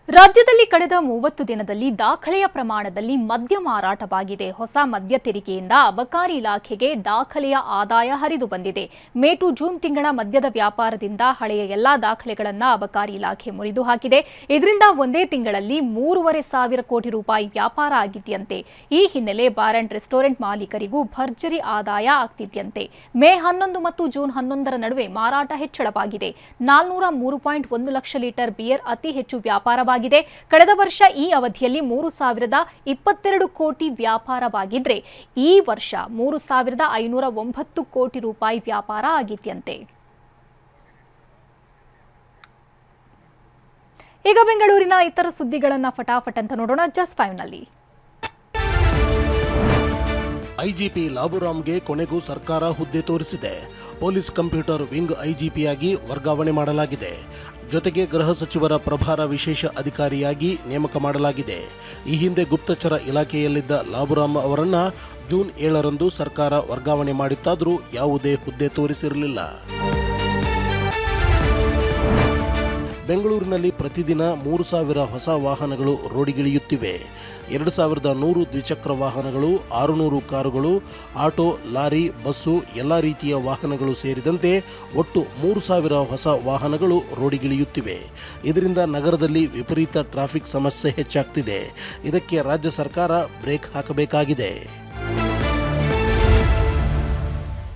ರಾಜ್ಯದಲ್ಲಿ ಕಳೆದ 30 ದಿನದಲ್ಲಿ ದಾಖಲೆಯ ಪ್ರಮಾಣದಲ್ಲಿ ಮದ್ಯ ಮಾರಾಟವಾಗಿದೆ. ಹೊಸ ಮದ್ಯ ತೆರಿಗೆಯಿಂದ ಅಬಕಾರಿ ಇಲಾಖೆಗೆ ದಾಖಲೆಯ ಆದಾಯ ಹರಿದು ಬಂದಿದೆ. ಮೇ ಟು ಜೂನ್ ತಿಂಗಳ ಮದ್ಯದ ವ್ಯಾಪಾರದಿಂದ ಹಳೆಯ ಎಲ್ಲಾ ದಾಖಲೆಗಳನ್ನು ಅಬಕಾರಿ ಇಲಾಖೆ ಮುರಿದು ಹಾಕಿದೆ. ಇದರಿಂದ ಒಂದೇ ತಿಂಗಳಲ್ಲಿ 3,500 ಕೋಟಿ ರೂಪಾಯಿ ವ್ಯಾಪಾರ ಆಗಿದೆಯಂತೆ. ಈ ಹಿನ್ನೆಲೆ ಬಾರ್ ಅಂಡ್ ರೆಸ್ಟೋರೆಂಟ್ ಮಾಲೀಕರಿಗೂ ಭರ್ಜರಿ ಆದಾಯ ಆಗ್ತಿದೆಯಂತೆ. ಮೇ 11 ಮತ್ತು ಜೂನ್ 11ರ ನಡುವೆ ಮಾರಾಟ ಹೆಚ್ಚಳವಾಗಿದೆ. 403.1 ಲಕ್ಷ ಲೀಟರ್ ಬಿಯರ್ ಅತಿ ಹೆಚ್ಚು ವ್ಯಾಪಾರವಾಗಿದೆ. ಕಳೆದ ವರ್ಷ ಈ ಅವಧಿಯಲ್ಲಿ 3,022 ಕೋಟಿ ವ್ಯಾಪಾರವಾಗಿದ್ರೆ ಈ ವರ್ಷ 3,509 ಕೋಟಿ ರೂಪಾಯಿ ವ್ಯಾಪಾರ ಆಗಿದೆಯಂತೆ. ಈಗ ಬೆಂಗಳೂರಿನ ಇತರ ಸುದ್ದಿಗಳನ್ನು ಫಟಾಫಟ್ ಅಂತ ನೋಡೋಣ. ಜಸ್ಟ್ 5 ನಲ್ಲಿ ಐಜಿಪಿ ಲಾಬುರಾಮ್ಗೆ ಕೊನೆಗೂ ಸರ್ಕಾರ ಹುದ್ದೆ ತೋರಿಸಿದೆ. ಪೊಲೀಸ್ ಕಂಪ್ಯೂಟರ್ ವಿಂಗ್ ಐಜಿಪಿಯಾಗಿ ವರ್ಗಾವಣೆ ಮಾಡಲಾಗಿದೆ. ಜೊತೆಗೆ ಗೃಹ ಸಚಿವರ ಪ್ರಭಾರ ವಿಶೇಷ ಅಧಿಕಾರಿಯಾಗಿ ನೇಮಕ ಮಾಡಲಾಗಿದೆ. ಈ ಹಿಂದೆ ಗುಪ್ತಚರ ಇಲಾಖೆಯಲ್ಲಿದ್ದ ಲಾಬುರಾಮ್ ಅವರನ್ನ ಜೂನ್ 7ರಂದು ಸರ್ಕಾರ ವರ್ಗಾವಣೆ ಮಾಡಿತ್ತಾದರೂ ಯಾವುದೇ ಹುದ್ದೆ ತೋರಿಸಿರಲಿಲ್ಲ. ಬೆಂಗಳೂರಿನಲ್ಲಿ ಪ್ರತಿದಿನ 3,000 ಹೊಸ ವಾಹನಗಳು ರೋಡಿಗಿಳಿಯುತ್ತಿವೆ. 2,100 ದ್ವಿಚಕ್ರ ವಾಹನಗಳು, 600 ಕಾರುಗಳು, ಆಟೋ, ಲಾರಿ, ಬಸ್ಸು ಎಲ್ಲ ರೀತಿಯ ವಾಹನಗಳು ಸೇರಿದಂತೆ ಒಟ್ಟು 3,000 ಹೊಸ ವಾಹನಗಳು ರೋಡಿಗಿಳಿಯುತ್ತಿವೆ. ಇದರಿಂದ ನಗರದಲ್ಲಿ ವಿಪರೀತ ಟ್ರಾಫಿಕ್ ಸಮಸ್ಯೆ ಹೆಚ್ಚಾಗ್ತಿದೆ. ಇದಕ್ಕೆ ರಾಜ್ಯ ಸರ್ಕಾರ ಬ್ರೇಕ್ ಹಾಕಬೇಕಾಗಿದೆ.